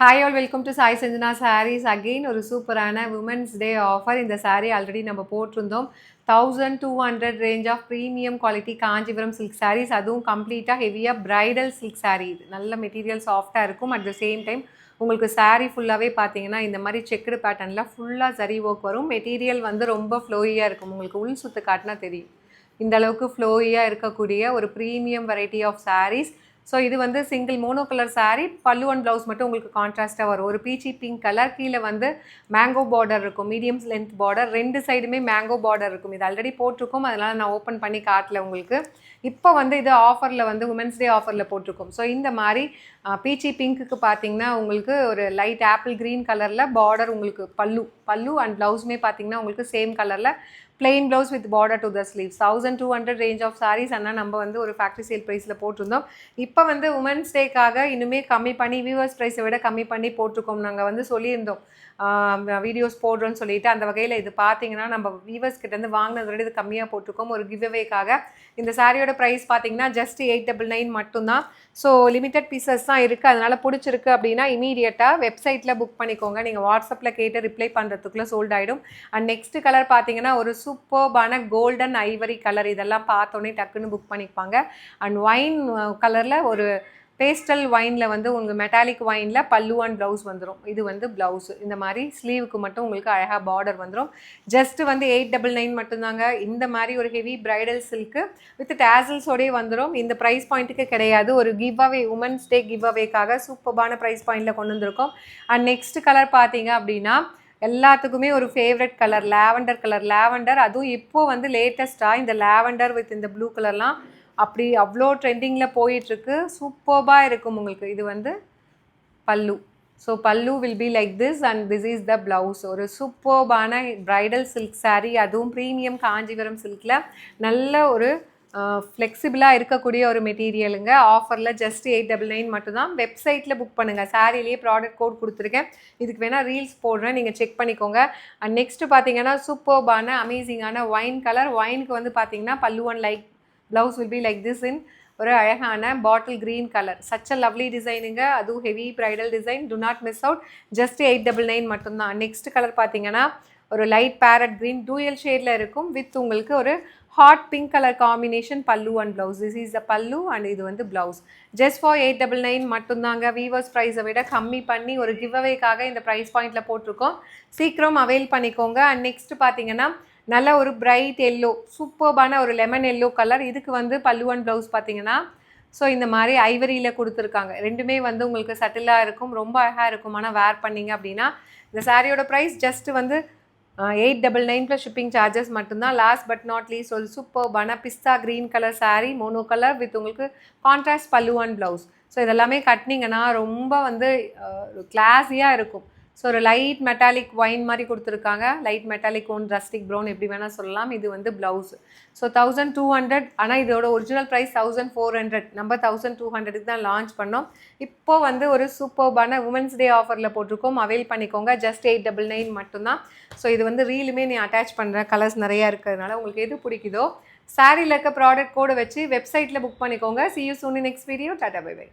Hi all welcome to Sai Sanjana sarees again ஒரு சூப்பரான women's day offer. இந்த saree ஆல்ரெடி நம்ம போட்டிருந்தோம். 1200 range of premium quality Kanchipuram silk sarees, அதுவும் கம்ப்ளீட்டாக ஹெவியாக பிரைடல் சில்க் saree. இது நல்ல மெட்டீரியல் சாஃப்டாக இருக்கும். அட் த சேம் டைம் உங்களுக்கு saree ஃபுல்லாகவே பார்த்தீங்கன்னா இந்த மாதிரி செக்குடு பேட்டர்னில் ஃபுல்லாக சரி ஒர்க் வரும். மெட்டீரியல் வந்து ரொம்ப ஃப்ளோயியாக இருக்கும். உங்களுக்கு உள் சுற்று காட்டினா தெரியும். இந்த அளவுக்கு ஃப்ளோயியாக இருக்கக்கூடிய ஒரு premium variety of sarees. So இது வந்து single mono colour saree, pallu and blouse மட்டும் உங்களுக்கு கான்ட்ராஸ்ட்டாக வரும். ஒரு பீச்சி பிங்க் கலர், கீழே வந்து மேங்கோ பார்டர் இருக்கும், மீடியம் லென்த் பார்டர், ரெண்டு சைடுமே மேங்கோ பார்டர் இருக்கும். இது ஆல்ரெடி போட்டிருக்கோம், அதனால் நான் ஓப்பன் பண்ணி காட்டல உங்களுக்கு. இப்போ வந்து இது ஆஃபரில் வந்து உமன்ஸ் டே ஆஃபரில் போட்டிருக்கோம். ஸோ இந்த மாதிரி பீச்சி பிங்க்குக்கு பார்த்தீங்கன்னா உங்களுக்கு ஒரு லைட் ஆப்பிள் க்ரீன் கலரில் பார்டர், உங்களுக்கு பல்லு அண்ட் ப்ளவுஸுமே பார்த்தீங்கன்னா உங்களுக்கு சேம் கலரில் plain blouse with border to the sleeves. 1200 range of sarees ஆனால் நம்ம வந்து ஒரு ஃபேக்ட்ரி சேல் ப்ரைஸில் போட்டிருந்தோம். இப்போ வந்து உமன்ஸ் டேக்காக இன்னுமே கம்மி பண்ணி வியூவர்ஸ் ப்ரைஸை விட கம்மி பண்ணி போட்டிருக்கோம். நாங்கள் வந்து சொல்லியிருந்தோம் வீடியோஸ் போடுறோன்னு சொல்லிட்டு. அந்த வகையில் இது பார்த்தீங்கன்னா நம்ம வியூவர்ஸ் கிட்டேருந்து வாங்கினதை விட இது கம்மியாக போட்டிருக்கோம் ஒரு கிவ்அவேக்காக. இந்த சாரியோட ப்ரைஸ் பார்த்தீங்கன்னா ஜஸ்ட் 899 மட்டும்தான். ஸோ லிமிட்டட் பீசஸ் தான் இருக்குது. அதனால் பிடிச்சிருக்கு அப்படின்னா இமீடியட்டாக வெப்சைட்டில் புக் பண்ணிக்கோங்க. நீங்கள் வாட்ஸ்அப்பில் கேட்டு ரிப்ளை பண்ணுறதுக்குள்ளே சோல்ட் ஆகிடும். அண்ட் நெக்ஸ்ட் கலர் பார்த்தீங்கன்னா ஒரு சூப்பர்பான கோல்டன் ஐவரி கலர். இதெல்லாம் பார்த்தோன்னே டக்குன்னு புக் பண்ணிப்பாங்க. அண்ட் ஒயின் கலரில் ஒரு பேஸ்டல் ஒயினில் வந்து உங்கள் மெட்டாலிக் ஒயினில் பல்லு அண்ட் ப்ளவுஸ் வந்துடும். இது வந்து ப்ளவுஸு. இந்த மாதிரி ஸ்லீவுக்கு மட்டும் உங்களுக்கு அழகாக பார்டர் வந்துடும். ஜஸ்ட்டு வந்து 899 மட்டும்தாங்க. இந்த மாதிரி ஒரு ஹெவி பிரைடல் சில்க்கு வித் டேசல்ஸோடய வந்துடும். இந்த ப்ரைஸ் பாயிண்ட்டுக்கு கிடையாது. ஒரு give away, women's day give அவேக்காக சூப்பர்பான ப்ரைஸ் பாயிண்டில் கொண்டு வந்திருக்கோம். அண்ட் நெக்ஸ்ட் கலர் பார்த்தீங்க அப்படின்னா எல்லாத்துக்குமே ஒரு favourite colour lavender colour. Lavender அதுவும் இப்போது வந்து லேட்டஸ்ட்டாக இந்த லாவெண்டர் வித் இந்த ப்ளூ கலர்லாம் அப்படி அவ்வளோ ட்ரெண்டிங்கில் போயிட்டுருக்கு. சூப்பர்பாக இருக்கும் உங்களுக்கு. இது வந்து பல்லு. ஸோ பல்லு will be like this and this is the blouse. ஒரு சூப்பர்பான பிரைடல் சில்க் saree, அதுவும் ப்ரீமியம் காஞ்சிபுரம் சில்கில் நல்ல ஒரு ஃப்ளெக்சிபிளாக இருக்கக்கூடிய ஒரு மெட்டீரியலுங்க. ஆஃபரில் ஜஸ்ட் 899 மட்டும்தான். வெப்சைட்டில் புக் பண்ணுங்கள். சாரிலேயே ப்ராடக்ட் கோட் கொடுத்துருக்கேன். இதுக்கு வேணால் ரீல்ஸ் போடுறேன், நீங்கள் செக் பண்ணிக்கோங்க. அண்ட் நெக்ஸ்ட்டு பார்த்தீங்கன்னா சூப்பர்பான அமேசிங்கான ஒயின் கலர். ஒயினுக்கு வந்து பார்த்தீங்கன்னா பல்லு and like blouse will be like this in ஒரு அழகான bottle green colour. Such a lovely டிசைனுங்க. அதுவும் heavy bridal design. Do not miss out. Just 899 மட்டும்தான். நெக்ஸ்ட் கலர் பார்த்தீங்கன்னா ஒரு லைட் பேரட் க்ரீன் டூயல் ஷேடில் இருக்கும் வித் உங்களுக்கு ஒரு ஹாட் பிங்க் கலர் காம்பினேஷன் பல்லு and blouse. This is the பல்லு அண்ட் இது வந்து ப்ளவுஸ். ஜஸ்ட் ஃபார் 899 மட்டும்தாங்க. வீவர்ஸ் ப்ரைஸை விட கம்மி பண்ணி ஒரு கிவ் அவேக்காக இந்த ப்ரைஸ் பாயிண்டில் போட்டிருக்கோம். சீக்கிரம் அவைல் பண்ணிக்கோங்க. அண்ட் நெக்ஸ்ட் பார்த்தீங்கன்னா நல்ல ஒரு பிரைட் எல்லோ, சூப்பர்பான ஒரு லெமன் எல்லோ கலர். இதுக்கு வந்து பல்லு அண்ட் ப்ளவுஸ் பார்த்தீங்கன்னா ஸோ இந்த மாதிரி ஐவரியில் கொடுத்துருக்காங்க. ரெண்டுமே வந்து உங்களுக்கு சட்டிலாக இருக்கும், ரொம்ப அழகாக இருக்கும். ஆனால் வேர் பண்ணிங்க அப்படின்னா இந்த சாரியோட ப்ரைஸ் ஜஸ்ட் வந்து 899 ப்ளஸ் ஷிப்பிங் சார்ஜஸ் மட்டும்தான். லாஸ்ட் பட் நாட் லீஸ்ட் ஒரு சூப்பர்பான pista green colour saree, mono colour with உங்களுக்கு கான்ட்ராஸ்ட் பல்லு அண்ட் ப்ளவுஸ். ஸோ இதெல்லாமே கட்டினீங்கன்னா ரொம்ப வந்து கிளாஸியாக இருக்கும். ஸோ ஒரு லைட் மெட்டாலிக் ஒயின் மாதிரி கொடுத்துருக்காங்க. Light metallic one, rustic brown, எப்படி வேணால் சொல்லலாம். இது வந்து ப்ளவுஸ். ஸோ 1200. ஆனால் இதோட ஒரிஜினல் ப்ரைஸ் 1400. நம்ம 1200க்கு தான் லான்ச் பண்ணோம். இப்போது வந்து ஒரு சூப்பர்பான உமன்ஸ் டே ஆஃபரில் போட்டிருக்கோம். அவைல் பண்ணிக்கோங்க. ஜஸ்ட் 899 மட்டும்தான். ஸோ இது வந்து ரீலுமே நீ அட்டாச் பண்ணுற கலர்ஸ் நிறையா இருக்கிறதுனால உங்களுக்கு எது பிடிக்குதோ சாரியில் இருக்க ப்ராடக்ட் கோடை வச்சு வெப்சைட்டில் புக் பண்ணிக்கோங்க. See you soon in next video. Tata, bye bye.